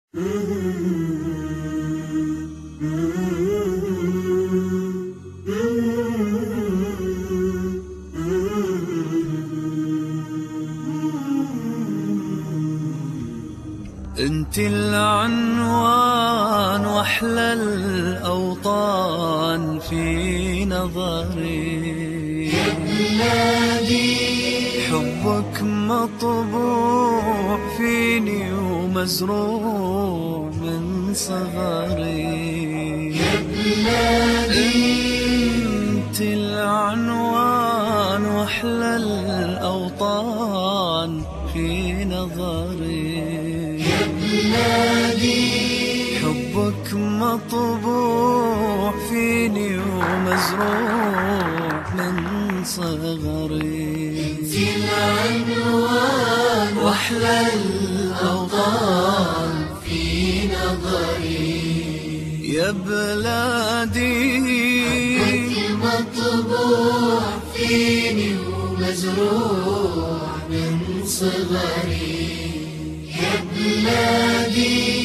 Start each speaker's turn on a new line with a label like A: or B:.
A: انت العنوان واحلى الاوطان في نظري
B: يا بلادي،
A: حبك مطبوع فيني ومزروع من صغري.
B: يا بلادي،
A: انت العنوان واحلى الاوطان في نظري.
B: يا بلادي،
A: حبك مطبوع فيني ومزروع من صغري.
B: انت العنوان واحلى الاوطان في نظري.
A: يا بلادي،
B: حبك مطبوع فيني ومزروع من صغري. يا بلادي،